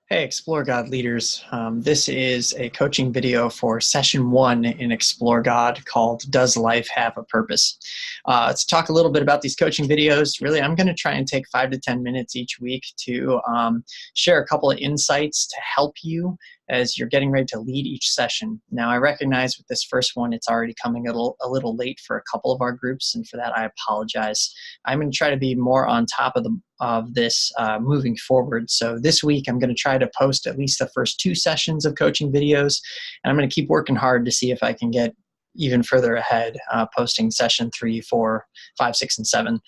Hey, Explore God leaders. This is a coaching video for session 1 in Explore God called Does Life Have a Purpose? Let's talk a little bit about these coaching videos. Really, I'm going to try and take 5 to 10 minutes each week to share a couple of insights to help you as you're getting ready to lead each session. Now, I recognize with this first one, it's already coming a little late for a couple of our groups, and for that, I apologize. I'm going to try to be more on top of this moving forward. So this week, I'm going to try to post at least the first 2 sessions of coaching videos, and I'm going to keep working hard to see if I can get even further ahead, posting session 3, 4, 5, 6, and 7.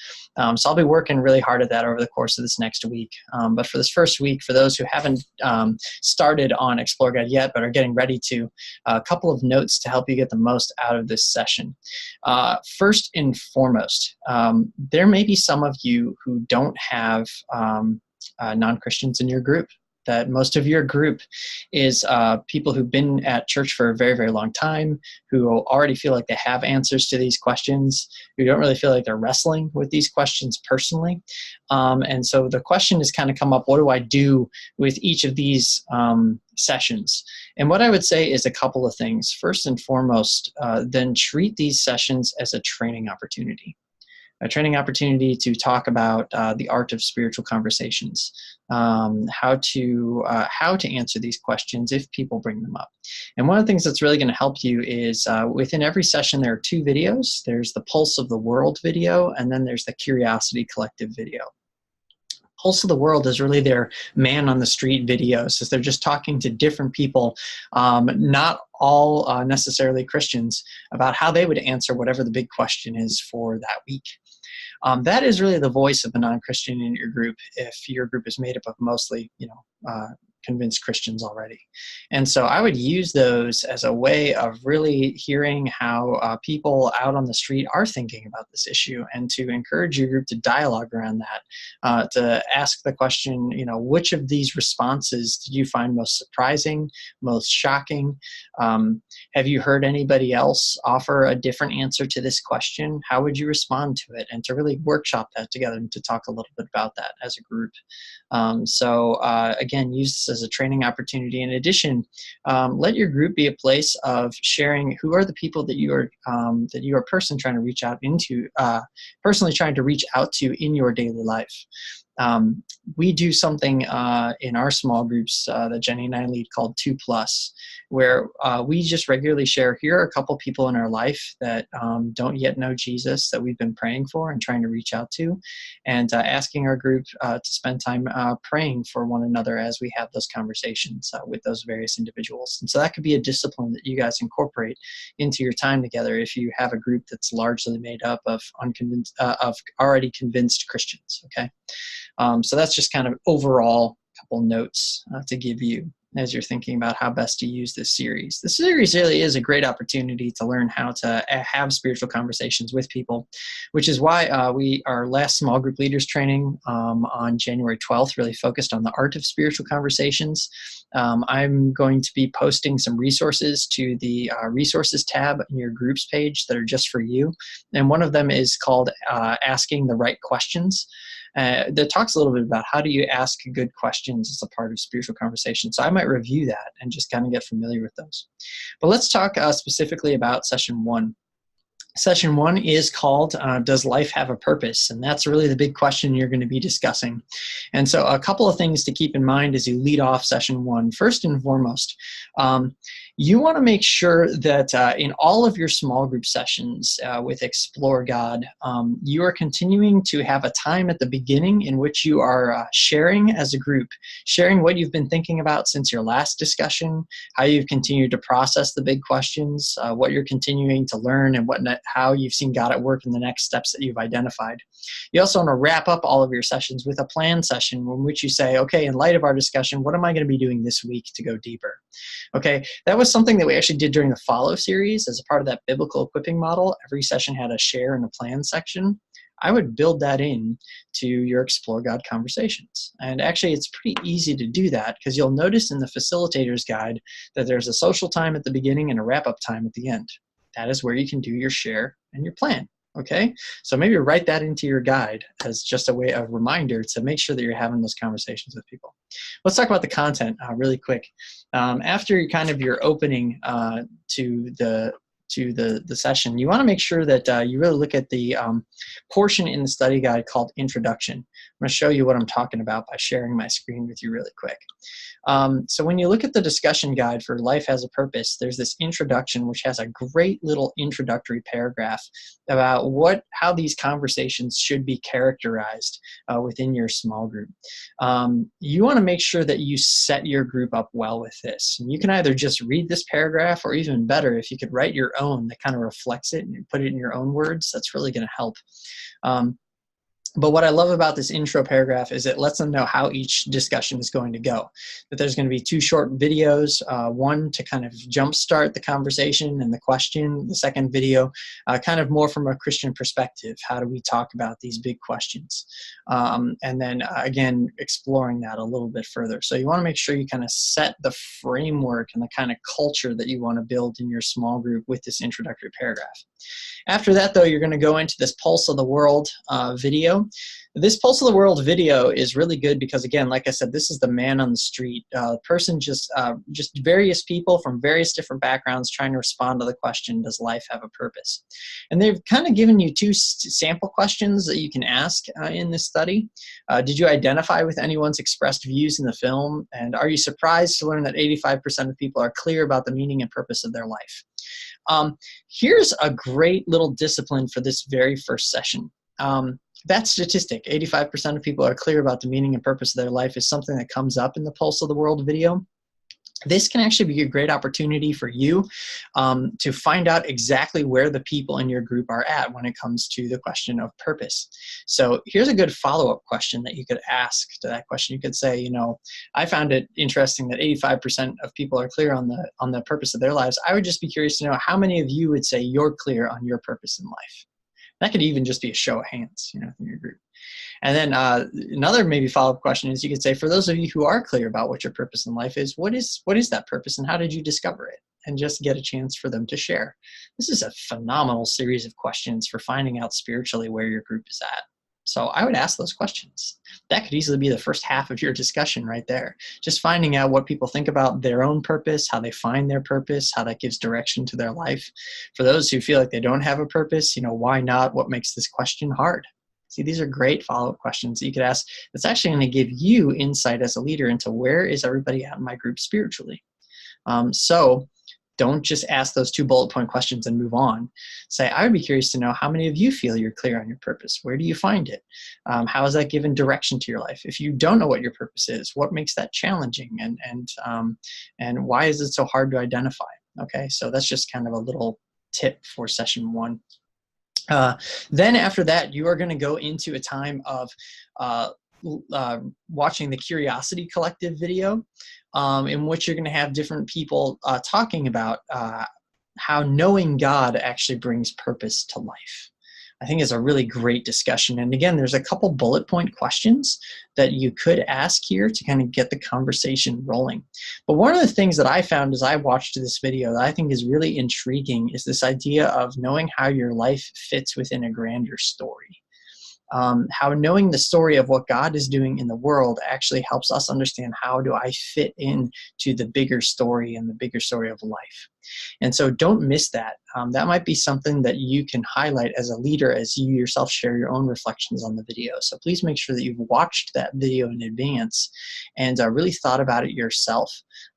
So I'll be working really hard at that over the course of this next week. But for this first week, for those who haven't started on Explore God yet, but are getting ready to, a couple of notes to help you get the most out of this session. First and foremost, there may be some of you who don't have non-Christians in your group. That most of your group is people who've been at church for a very, very long time, who already feel like they have answers to these questions, who don't really feel like they're wrestling with these questions personally. And so the question has kind of come up, what do I do with each of these sessions? And what I would say is a couple of things. First and foremost, then treat these sessions as a training opportunity. A training opportunity to talk about the art of spiritual conversations, how to answer these questions if people bring them up. And one of the things that's really going to help you is within every session there are 2 videos. There's the Pulse of the World video, and then there's the Curiosity Collective video. Pulse of the World is really their man on the street videos, as they're just talking to different people, not all necessarily Christians, about how they would answer whatever the big question is for that week. That is really the voice of the non-Christian in your group, if your group is made up of mostly, convinced Christians already. And so I would use those as a way of really hearing how people out on the street are thinking about this issue, and to encourage your group to dialogue around that, to ask the question, which of these responses did you find most surprising, most shocking? Have you heard anybody else offer a different answer to this question? How would you respond to it? And to really workshop that together and to talk a little bit about that as a group. Again, use this as a training opportunity. In addition, let your group be a place of sharing who are the people that you are personally trying to reach out to in your daily life. We do something in our small groups that Jenny and I lead called 2+, where we just regularly share, here are a couple people in our life that don't yet know Jesus, that we've been praying for and trying to reach out to, and asking our group to spend time praying for one another as we have those conversations with those various individuals. And so that could be a discipline that you guys incorporate into your time together if you have a group that's largely made up of already convinced Christians, okay? So that's just kind of overall couple notes to give you as you're thinking about how best to use this series. The series really is a great opportunity to learn how to have spiritual conversations with people, which is why our last small group leaders training on January 12th really focused on the art of spiritual conversations. I'm going to be posting some resources to the resources tab in your groups page that are just for you. And one of them is called Asking the Right Questions. That talks a little bit about how do you ask good questions as a part of spiritual conversation. So I might review that and just kind of get familiar with those. But let's talk specifically about session 1. Session 1 is called Does Life Have a Purpose? And that's really the big question you're going to be discussing. And so a couple of things to keep in mind as you lead off session 1. First and foremost, you want to make sure that in all of your small group sessions with Explore God, you are continuing to have a time at the beginning in which you are sharing as a group, sharing what you've been thinking about since your last discussion, how you've continued to process the big questions, what you're continuing to learn, and how you've seen God at work in the next steps that you've identified. You also want to wrap up all of your sessions with a plan session in which you say, okay, in light of our discussion, what am I going to be doing this week to go deeper? Okay, that was something that we actually did during the Follow series as a part of that biblical equipping model. Every session had a share and a plan section. I would build that in to your Explore God conversations. And actually, it's pretty easy to do that because you'll notice in the facilitator's guide that there's a social time at the beginning and a wrap-up time at the end. That is where you can do your share and your plan. Okay, so maybe write that into your guide as just a way of reminder to make sure that you're having those conversations with people. Let's talk about the content really quick. After kind of your opening to the session, you want to make sure that you really look at the portion in the study guide called Introduction. I'm going to show you what I'm talking about by sharing my screen with you really quick. So when you look at the discussion guide for Life Has a Purpose, there's this introduction which has a great little introductory paragraph about how these conversations should be characterized within your small group. You want to make sure that you set your group up well with this. And you can either just read this paragraph, or even better, if you could write your own that kind of reflects it and you put it in your own words, that's really going to help. But what I love about this intro paragraph is it lets them know how each discussion is going to go. That there's going to be 2 short videos, one to kind of jumpstart the conversation and the question, the second video kind of more from a Christian perspective. How do we talk about these big questions? And then again, exploring that a little bit further. So you want to make sure you kind of set the framework and the kind of culture that you want to build in your small group with this introductory paragraph. After that, though, you're going to go into this Pulse of the World video. This Pulse of the World video is really good because, again, like I said, this is the man on the street. Person just various people from various different backgrounds trying to respond to the question, does life have a purpose? And they've kind of given you 2 sample questions that you can ask in this study. Did you identify with anyone's expressed views in the film? And are you surprised to learn that 85% of people are clear about the meaning and purpose of their life? Here's a great little discipline for this very first session. That statistic, 85% of people are clear about the meaning and purpose of their life, is something that comes up in the Pulse of the World video. This can actually be a great opportunity for you to find out exactly where the people in your group are at when it comes to the question of purpose. So here's a good follow-up question that you could ask to that question. You could say, you know, I found it interesting that 85% of people are clear on the purpose of their lives. I would just be curious to know how many of you would say you're clear on your purpose in life. That could even just be a show of hands, you know, in your group. And then another maybe follow-up question is you could say, for those of you who are clear about what your purpose in life is, what is that purpose and how did you discover it? And just get a chance for them to share. This is a phenomenal series of questions for finding out spiritually where your group is at. So I would ask those questions. That could easily be the first half of your discussion right there. Just finding out what people think about their own purpose, how they find their purpose, how that gives direction to their life. For those who feel like they don't have a purpose, you know, why not? What makes this question hard? See, these are great follow-up questions that you could ask. That's actually going to give you insight as a leader into where is everybody at in my group spiritually. So don't just ask those 2 bullet point questions and move on. Say, I would be curious to know how many of you feel you're clear on your purpose. Where do you find it? How has that given direction to your life? If you don't know what your purpose is, what makes that challenging? And why is it so hard to identify? Okay, so that's just kind of a little tip for session 1. Then after that, you are going to go into a time of watching the Curiosity Collective video, in which you're going to have different people talking about how knowing God actually brings purpose to life. I think it's a really great discussion. And again, there's a couple bullet point questions that you could ask here to kind of get the conversation rolling. But one of the things that I found as I watched this video that I think is really intriguing is this idea of knowing how your life fits within a grander story. How knowing the story of what God is doing in the world actually helps us understand how do I fit into the bigger story and the bigger story of life. And so don't miss that. That might be something that you can highlight as a leader as you yourself share your own reflections on the video. So please make sure that you've watched that video in advance and really thought about it yourself.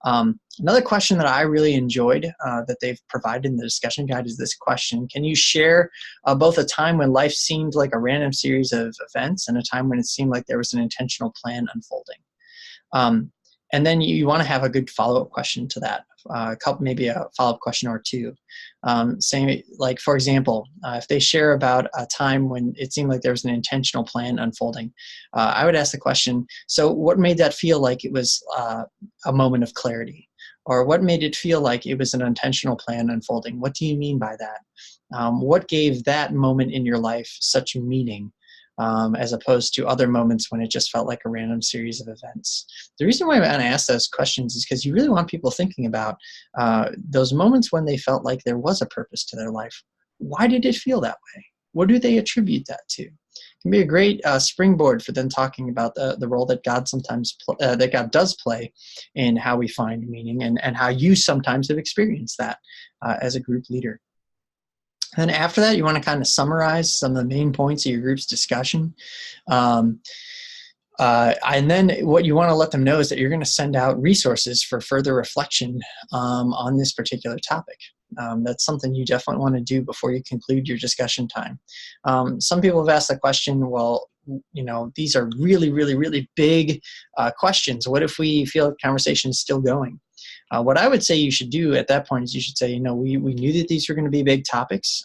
Another question that I really enjoyed that they've provided in the discussion guide is this question. Can you share both a time when life seemed like a random series of events and a time when it seemed like there was an intentional plan unfolding? And then you want to have a good follow-up question to that, maybe a follow-up question or 2. Saying, like, for example, if they share about a time when it seemed like there was an intentional plan unfolding, I would ask the question, so what made that feel like it was a moment of clarity? Or what made it feel like it was an intentional plan unfolding? What do you mean by that? What gave that moment in your life such meaning? As opposed to other moments when it just felt like a random series of events. The reason why I want to ask those questions is because you really want people thinking about those moments when they felt like there was a purpose to their life. Why did it feel that way? What do they attribute that to? can be a great springboard for them talking about the role that God that God does play in how we find meaning, and how you sometimes have experienced that as a group leader. And after that, you want to kind of summarize some of the main points of your group's discussion. And then what you want to let them know is that you're going to send out resources for further reflection on this particular topic. That's something you definitely want to do before you conclude your discussion time. Some people have asked the question, well, these are really, really, really big questions. What if we feel the conversation is still going? What I would say you should do at that point is you should say, we knew that these were going to be big topics.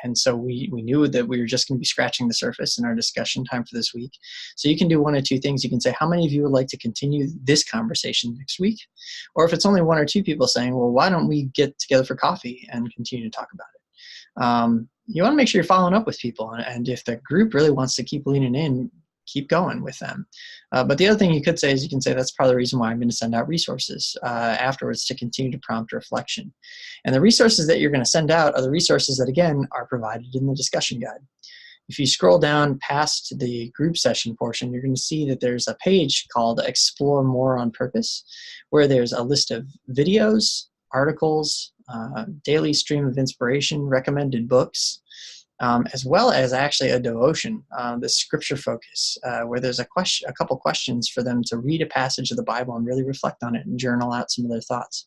And so we knew that we were just going to be scratching the surface in our discussion time for this week. So you can do one of two things. You can say, how many of you would like to continue this conversation next week? Or if it's only one or two people saying, well, why don't we get together for coffee and continue to talk about it? You want to make sure you're following up with people. And if the group really wants to keep leaning in, keep going with them. But the other thing you could say is you can say that's part of the reason why I'm going to send out resources afterwards to continue to prompt reflection. And the resources that you're going to send out are the resources that, again, are provided in the discussion guide. If you scroll down past the group session portion, you're going to see that there's a page called Explore More on Purpose, where there's a list of videos, articles, daily stream of inspiration, recommended books, as well as actually a devotion, the scripture focus, where there's a couple questions for them to read a passage of the Bible and really reflect on it and journal out some of their thoughts.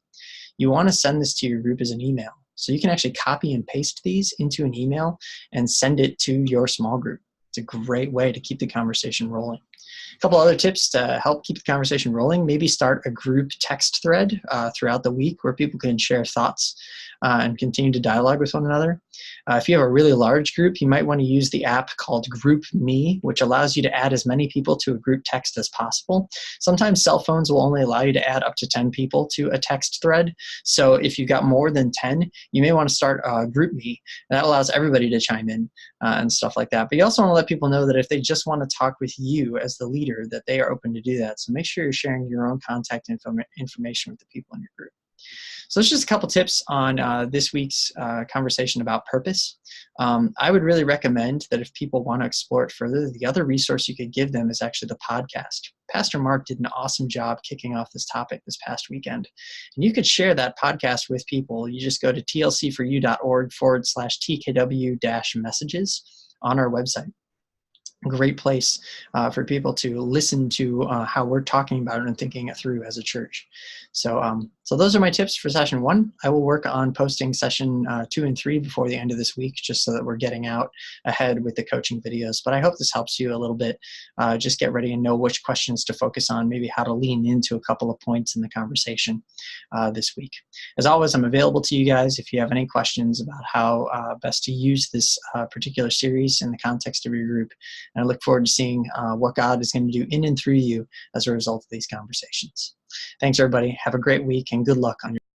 You want to send this to your group as an email. So you can actually copy and paste these into an email and send it to your small group. It's a great way to keep the conversation rolling. A couple other tips to help keep the conversation rolling: maybe start a group text thread throughout the week where people can share thoughts and continue to dialogue with one another. If you have a really large group, you might want to use the app called GroupMe, which allows you to add as many people to a group text as possible. Sometimes cell phones will only allow you to add up to 10 people to a text thread. So if you've got more than 10, you may want to start GroupMe. That allows everybody to chime in and stuff like that. But you also want to let people know that if they just want to talk with you as the leader, that they are open to do that. So make sure you're sharing your own contact information with the people in your group. So that's just a couple tips on this week's conversation about purpose. I would really recommend that if people want to explore it further, the other resource you could give them is actually the podcast. Pastor Mark did an awesome job kicking off this topic this past weekend. And you could share that podcast with people. You just go to tlc4u.org/TKW-messages on our website. Great place for people to listen to how we're talking about it and thinking it through as a church. So those are my tips for session 1. I will work on posting session 2 and 3 before the end of this week, just so that we're getting out ahead with the coaching videos. But I hope this helps you a little bit. Just get ready and know which questions to focus on, maybe how to lean into a couple of points in the conversation this week. As always, I'm available to you guys if you have any questions about how best to use this particular series in the context of your group. And I look forward to seeing what God is going to do in and through you as a result of these conversations. Thanks, everybody. Have a great week, and good luck on your